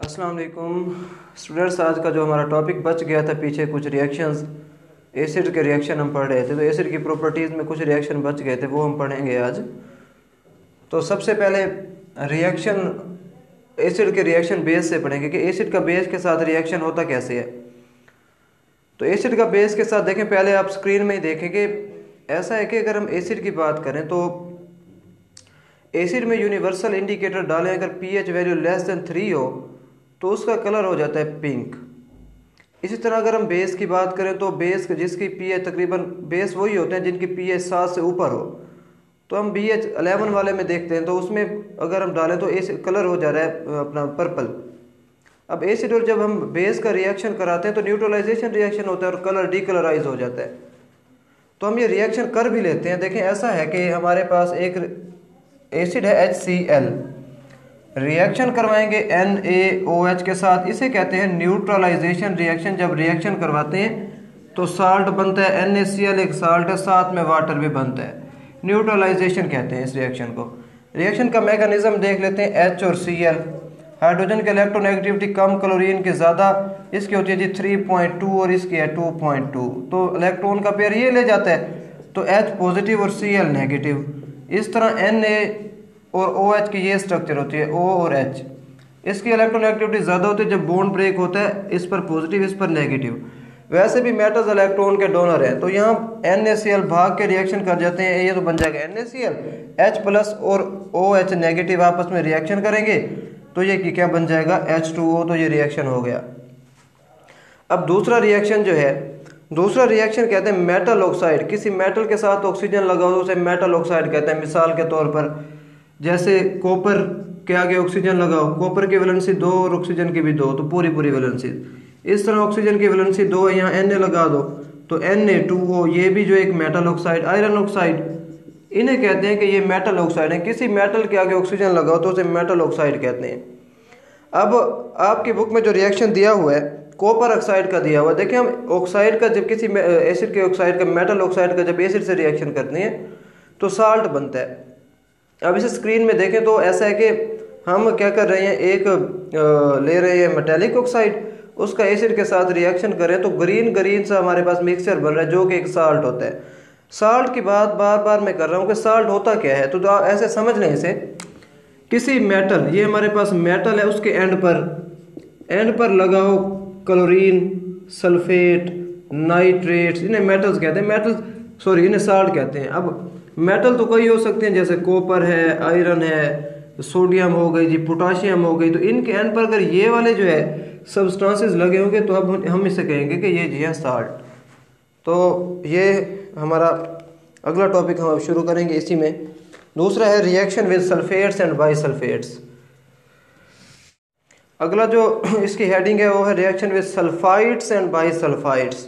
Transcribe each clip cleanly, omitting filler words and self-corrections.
अस्सलाम वालेकुम स्टूडेंट्स। आज का जो हमारा टॉपिक बच गया था पीछे, कुछ रिएक्शंस, एसिड के रिएक्शन हम पढ़ रहे थे, तो एसिड की प्रॉपर्टीज़ में कुछ रिएक्शन बच गए थे, वो हम पढ़ेंगे आज। तो सबसे पहले रिएक्शन, एसिड के रिएक्शन बेस से पढ़ेंगे कि एसिड का बेस के साथ रिएक्शन होता कैसे है। तो एसिड का बेस के साथ देखें, पहले आप स्क्रीन में ही देखें कि ऐसा है कि अगर हम एसिड की बात करें तो एसिड में यूनिवर्सल इंडिकेटर डालें, अगर पीएच वैल्यू लेस देन 3 हो तो उसका कलर हो जाता है पिंक। इसी तरह अगर हम बेस की बात करें तो बेस जिसकी पीएच तकरीबन, बेस वही होते हैं जिनकी पीएच 7 से ऊपर हो, तो हम BH 11 वाले में देखते हैं, तो उसमें अगर हम डालें तो एसिड कलर हो जा रहा है अपना पर्पल। अब एसिड और जब हम बेस का रिएक्शन कराते हैं तो न्यूट्रलाइजेशन रिएक्शन होता है और कलर डीकलराइज हो जाता है। तो हम ये रिएक्शन कर भी लेते हैं। देखें, ऐसा है कि हमारे पास एक एसिड है HCl, रिएक्शन करवाएंगे NaOH के साथ, इसे कहते हैं न्यूट्रलाइजेशन रिएक्शन। जब रिएक्शन करवाते हैं तो साल्ट बनता है, NaCl एक साल्ट है, साथ में वाटर भी बनता है, न्यूट्रलाइजेशन कहते हैं इस रिएक्शन को। रिएक्शन का मैकेनिज्म देख लेते हैं। H और Cl, हाइड्रोजन की इलेक्ट्रोनेगेटिविटी कम, क्लोरीन की ज़्यादा, इसकी होती है जी 3.2 और इसकी है 2.2, तो इलेक्ट्रॉन का पेयर ये ले जाता है, तो H पॉजिटिव और Cl नेगेटिव। इस तरह Na और OH की ये स्ट्रक्चर होती है, O और H, इसकी इलेक्ट्रोनेगेटिविटी ज़्यादा होती है, जब बॉन्ड ब्रेक होता है इस पर पॉजिटिव इस पर नेगेटिव। वैसे भी मेटल्स इलेक्ट्रॉन के डोनर हैं, तो यहाँ NaCl भाग के रिएक्शन कर जाते हैं, ये तो बन जाएगा NaCl, H प्लस और OH नेगेटिव आपस में रिएक्शन करेंगे तो ये क्या बन जाएगा H2O, तो ये रिएक्शन हो गया। अब दूसरा रिएक्शन जो है, दूसरा रिएक्शन कहते हैं मेटल ऑक्साइड। किसी मेटल के साथ ऑक्सीजन लगा हो तो उसे मेटल ऑक्साइड कहते हैं। मिसाल के तौर पर जैसे कॉपर के आगे ऑक्सीजन लगाओ, कॉपर की वैलेंसी 2 और ऑक्सीजन की भी 2, तो पूरी वैलेंसी। इस तरह ऑक्सीजन की वैलेंसी 2 है, यहाँ Na लगा दो तो Na2O, ये भी जो एक मेटल ऑक्साइड, आयरन ऑक्साइड, इन्हें कहते हैं कि ये मेटल ऑक्साइड है। किसी मेटल के आगे ऑक्सीजन लगाओ तो उसे मेटल ऑक्साइड कहते हैं। अब आपकी बुक में जो रिएक्शन दिया हुआ है कॉपर ऑक्साइड का दिया हुआ है। देखिए, हम ऑक्साइड का जब किसी एसिड के ऑक्साइड का, मेटल ऑक्साइड का जब एसिड से रिएक्शन करते हैं तो साल्ट बनता है। अब इसे स्क्रीन में देखें तो ऐसा है कि हम क्या कर रहे हैं, एक ले रहे हैं मेटेलिक ऑक्साइड, उसका एसिड के साथ रिएक्शन करें तो ग्रीन सा हमारे पास मिक्सचर बन रहा है जो कि एक साल्ट होता है। साल्ट की बात बार बार मैं कर रहा हूँ कि साल्ट होता क्या है, तो आप ऐसे समझ लें इसे, किसी मेटल, ये हमारे पास मेटल है, उसके एंड पर लगाओ क्लोरीन, सल्फेट, नाइट्रेट्स, इन्हें मेटल्स कहते हैं, इन्हें साल्ट कहते हैं। अब मेटल तो कई हो सकते हैं, जैसे कॉपर है, आयरन है, सोडियम हो गई जी, पोटाशियम हो गई, तो इनके एंड पर अगर ये वाले जो है सब्सटेंसेस लगे होंगे तो अब हम इसे कहेंगे कि ये जी है साल्ट। तो ये हमारा अगला टॉपिक हम अब शुरू करेंगे इसी में। दूसरा है रिएक्शन विद सल्फेट्स एंड बाइसल्फेट्स। अगला जो इसकी हेडिंग है वो है reaction with sulphides and bisulphides.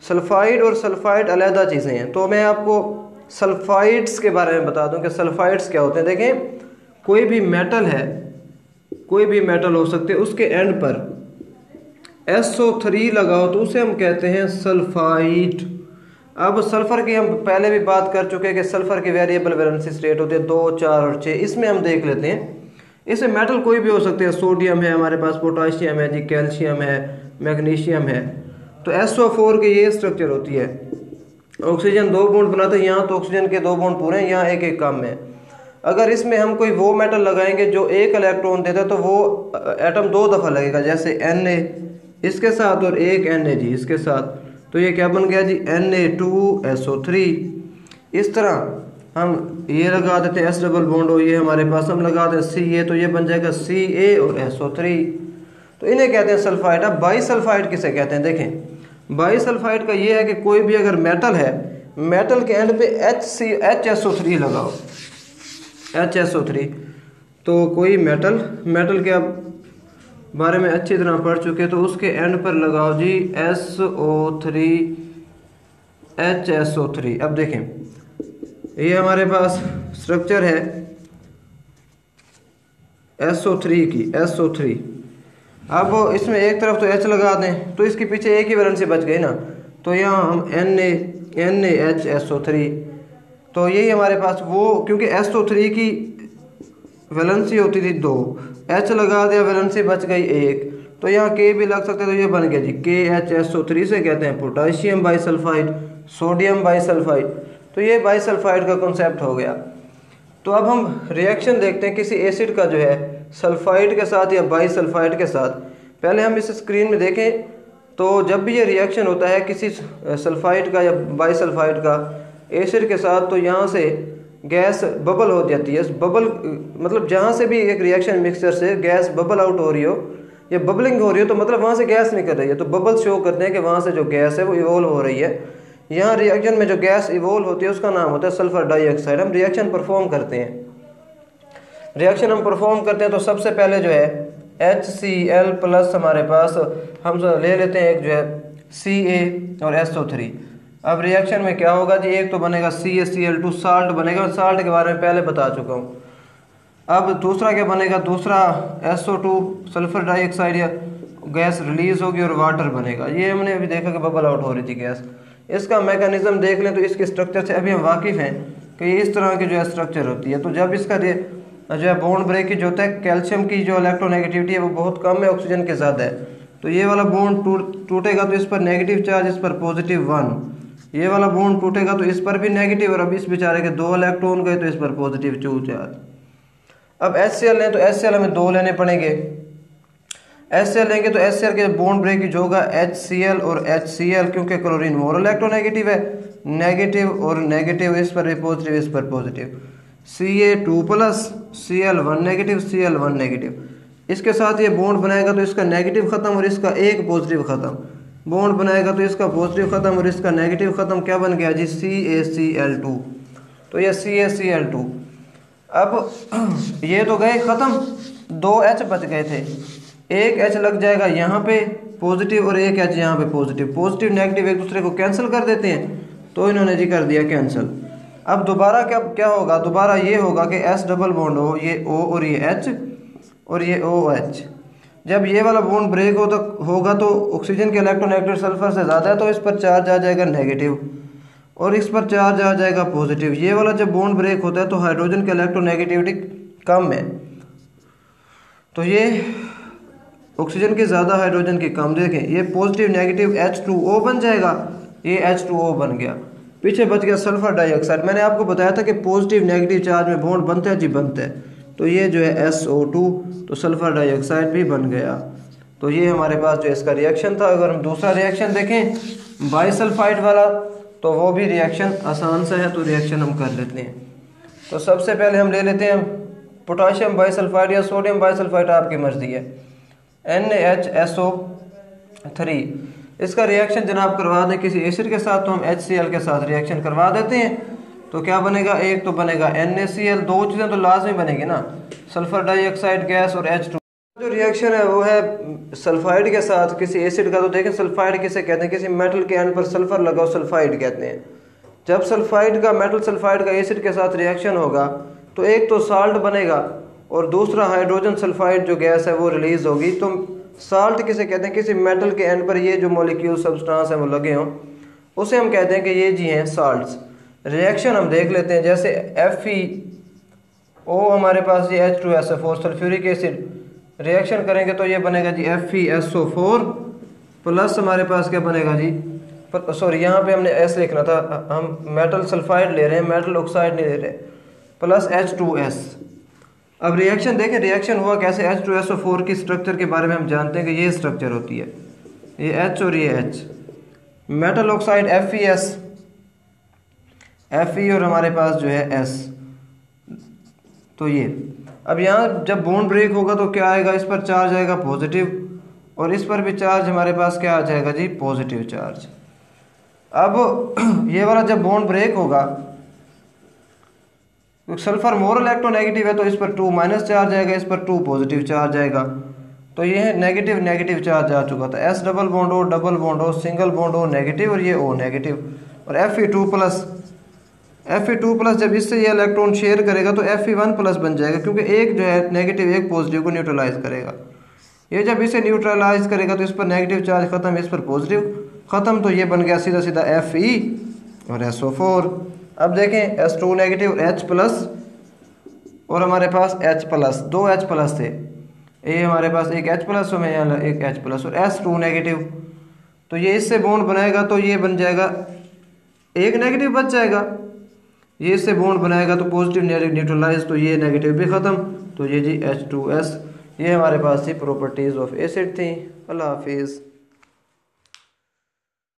Sulphide और सल्फाइड अलग चीज़ें हैं, तो मैं आपको सल्फाइड्स के बारे में बता दूं कि सल्फाइड्स क्या होते हैं। देखें, कोई भी मेटल है, कोई भी मेटल हो सकते हैं, उसके एंड पर SO3 लगाओ तो उसे हम कहते हैं सल्फाइड। अब सल्फर की हम पहले भी बात कर चुके हैं कि सल्फर की वेरिएबल वैलेंसी स्टेट होते हैं 2, 4 और 6। इसमें हम देख लेते हैं, इसमें मेटल कोई भी हो सकते हैं, सोडियम है हमारे पास, पोटाशियम है जी, कैल्शियम है, मैग्नीशियम है। तो SO4 की ये स्ट्रक्चर होती है। ऑक्सीजन 2 बॉन्ड बनाते हैं, यहाँ तो ऑक्सीजन के 2 बॉन्ड पूरे हैं, यहाँ एक एक कम है। अगर इसमें हम कोई वो मेटल लगाएंगे जो एक इलेक्ट्रॉन देता है तो वो एटम 2 दफ़ा लगेगा, जैसे Na इसके साथ और एक Na जी इसके साथ, तो ये क्या बन गया जी Na2SO3। इस तरह हम ये लगा देते हैं S डबल बॉन्ड हो, ये हमारे पास हम लगा दें Ca, तो ये बन जाएगा Ca और SO3, तो इन्हें कहते हैं सल्फाइड। अब बाइसल्फाइड किसे कहते हैं, देखें बाइसल्फाइड का ये है कि कोई भी अगर मेटल है, मेटल के एंड पे HSO3 लगाओ, HSO3, तो कोई मेटल के आप बारे में अच्छी तरह पढ़ चुके, तो उसके एंड पर लगाओ जी SO3 HSO3। अब देखें, ये हमारे पास स्ट्रक्चर है SO3 की, SO3। अब इसमें एक तरफ तो H लगा दें तो इसके पीछे एक ही वैलेंसी बच गई ना, तो यहाँ हम NaHSO3, तो यही हमारे पास वो, क्योंकि SO3 की वैलेंसी होती थी 2, H लगा दिया, वैलेंसी बच गई 1, तो यहाँ K भी लग सकते, तो ये बन गया जी KHSO3 से कहते हैं पोटाशियम बाइसल्फाइड, सोडियम बाइसल्फाइड। तो ये बाइसल्फाइड का कॉन्सेप्ट हो गया। तो अब हम रिएक्शन देखते हैं किसी एसिड का जो है सल्फाइड के साथ या बाइसल्फाइड के साथ। पहले हम इस स्क्रीन में देखें तो जब भी ये रिएक्शन होता है किसी सल्फाइड का या बाइसल्फाइड का एसिड के साथ, तो यहाँ से गैस बबल हो जाती है। बबल मतलब जहाँ से भी एक रिएक्शन मिक्सचर से गैस बबल आउट हो रही हो या बबलिंग हो रही हो, तो मतलब वहाँ से गैस निकल रही है, तो बबल शो करते हैं कि वहाँ से जो गैस है वो इवोल्व हो रही है। यहाँ रिएक्शन में जो गैस इवोल्व होती है उसका नाम होता है सल्फर डाइऑक्साइड। हम रिएक्शन परफॉर्म करते हैं, तो सबसे पहले जो है HCl प्लस हमारे पास हम ले लेते हैं एक जो है Ca और SO3। अब रिएक्शन में क्या होगा जी, एक तो बनेगा CaCl2 साल्ट बनेगा, साल्ट के बारे में पहले बता चुका हूँ। अब दूसरा क्या बनेगा, दूसरा SO2 सल्फर डाइऑक्साइड या गैस रिलीज होगी और वाटर बनेगा। ये हमने अभी देखा कि बबल आउट हो रही थी गैस। इसका मैकेनिज्म देख लें तो इसके स्ट्रक्चर से अभी हम वाकिफ़ हैं कि ये इस तरह की जो है स्ट्रक्चर होती है। तो जब इसका जो है बॉन्ड ब्रेकेज होता है, कैल्शियम की जो इलेक्ट्रोनेगेटिविटी है वो बहुत कम है, ऑक्सीजन के ज़्यादा है, तो ये वाला बॉन्ड टूटेगा तो इस पर नेगेटिव चार्ज, इस पर +1। ये वाला बॉन्ड टूटेगा तो इस पर भी नेगेटिव, और अब इस बेचारे के 2 इलेक्ट्रॉन गए तो इस पर +2 चार्ज। अब HCl लें तो HCl हमें 2 लेने पड़ेंगे। HCl लेंगे तो HCl के बॉन्ड ब्रेकेज होगा HCl और HCl, क्योंकि क्लोरीन मोर इलेक्ट्रोनेगेटिव है, नेगेटिव और नेगेटिव, इस पर भी पॉजिटिव, इस पर positive. Ca2 plus Cl1 negative, Cl1 negative. इसके साथ ये बॉन्ड बनाएगा तो इसका नेगेटिव ख़त्म और इसका एक पॉजिटिव ख़त्म। बॉन्ड बनाएगा तो इसका पॉजिटिव ख़त्म और इसका नेगेटिव ख़त्म। क्या बन गया जी, CaCl2। तो ये CaCl2। अब ये तो गए ख़त्म, 2 H बच गए थे। एक H लग जाएगा यहाँ पे पॉजिटिव और एक H यहाँ पे पॉजिटिव। पॉजिटिव नेगेटिव एक दूसरे को कैंसिल कर देते हैं, तो इन्होंने जी कर दिया कैंसिल। अब दोबारा क्या होगा, दोबारा ये होगा कि S डबल बॉन्ड हो, ये O और ये H और ये OH। जब ये वाला बॉन्ड ब्रेक होगा तो ऑक्सीजन के इलेक्ट्रोनेगेटिव सल्फर से ज़्यादा है, तो इस पर चार्ज आ जाएगा नेगेटिव और इस पर चार्ज आ जाएगा पॉजिटिव। ये वाला जब बॉन्ड ब्रेक होता है तो हाइड्रोजन की इलेक्ट्रोनेगेटिविटी कम है, तो ये ऑक्सीजन की ज़्यादा, हाइड्रोजन की कम। देखें ये पॉजिटिव नेगेटिव H2O बन जाएगा, ये H2O बन गया। पीछे बच गया सल्फर डाइऑक्साइड। मैंने आपको बताया था कि पॉजिटिव नेगेटिव चार्ज में बॉन्ड बनते हैं जी, बनते हैं। तो ये जो है SO2, तो सल्फर डाइऑक्साइड भी बन गया। तो ये हमारे पास जो इसका रिएक्शन था। अगर हम दूसरा रिएक्शन देखें बाइसल्फाइड वाला, तो वो भी रिएक्शन आसान सा है, तो रिएक्शन हम कर लेते हैं। तो सबसे पहले हम ले लेते हैं पोटाशियम बाइसल्फाइड या सोडियम बाइसल्फाइड, आपकी मर्जी है, NaHSO3। इसका रिएक्शन जनाब करवा दें किसी एसिड के साथ, तो हम HCl के साथ रिएक्शन करवा देते हैं। तो क्या बनेगा, एक तो बनेगा NaCl, 2 चीज़ें तो लाजमी बनेगी ना, सल्फर डाइऑक्साइड गैस और H2। जो रिएक्शन है वो है सल्फाइड के साथ किसी एसिड का। तो देखें सल्फाइड किसे कहते हैं, किसी मेटल के एंड पर सल्फर लगाओ, सल्फाइड कहते हैं। जब सल्फाइड का मेटल सल्फाइड का एसिड के साथ रिएक्शन होगा तो एक तो साल्ट बनेगा और दूसरा हाइड्रोजन सल्फाइड जो गैस है वो रिलीज होगी। तो साल्ट किसे कहते हैं, किसी मेटल के एंड पर ये जो मॉलिक्यूल सब्सटेंस है वो लगे हों, उसे हम कहते हैं कि ये जी हैं साल्ट्स। रिएक्शन हम देख लेते हैं, जैसे FeO हमारे पास ये H2SO4 सल्फ्यूरिक एसिड, रिएक्शन करेंगे तो ये बनेगा जी FeSO4 प्लस हमारे पास क्या बनेगा जी, सॉरी यहाँ पे हमने S लिखना था, हम मेटल सल्फाइड ले रहे हैं, मेटल ऑक्साइड नहीं ले रहे, प्लस H2S। अब रिएक्शन देखें, रिएक्शन हुआ कैसे। H2SO4 की स्ट्रक्चर के बारे में हम जानते हैं कि ये स्ट्रक्चर होती है, ये H और ये H। Metal oxide FeS, Fe और हमारे पास जो है S। तो ये अब यहाँ जब बॉन्ड ब्रेक होगा तो क्या आएगा, इस पर चार्ज आएगा पॉजिटिव और इस पर भी चार्ज हमारे पास क्या आ जाएगा जी, पॉजिटिव चार्ज। अब ये वाला जब बॉन्ड ब्रेक होगा तो सल्फर मोर इलेक्ट्रोनेगेटिव है, तो इस पर 2 माइनस चार्ज आएगा, इस पर 2 पॉजिटिव चार्ज आएगा। तो ये है नेगेटिव नेगेटिव चार्ज आ चुका था। S डबल बॉन्ड हो, सिंगल बॉन्ड हो नेगेटिव और ये O नेगेटिव। और Fe2 प्लस जब इससे ये इलेक्ट्रॉन शेयर करेगा तो Fe1 प्लस बन जाएगा, क्योंकि एक जो है नेगेटिव एक पॉजिटिव को न्यूट्रलाइज करेगा। ये जब इसे न्यूट्रलाइज करेगा तो इस पर नेगेटिव चार्ज खत्म, इस पर पॉजिटिव खत्म, तो ये बन गया सीधा सीधा Fe और SO4। अब देखें S2 नेगेटिव H प्लस और हमारे पास H प्लस, 2 H प्लस थे, ए हमारे पास एक H+ में यहाँ एक H+ और S2 नेगेटिव, तो ये इससे बॉन्ड बनाएगा तो ये बन जाएगा, एक नेगेटिव बच जाएगा। ये इससे बॉन्ड बनाएगा तो पॉजिटिव न्यूट्रलाइज, तो ये नेगेटिव भी ख़त्म, तो ये जी H2S। ये हमारे पास थी प्रॉपर्टीज़ ऑफ एसिड थी। अल्लाह हाफिज़।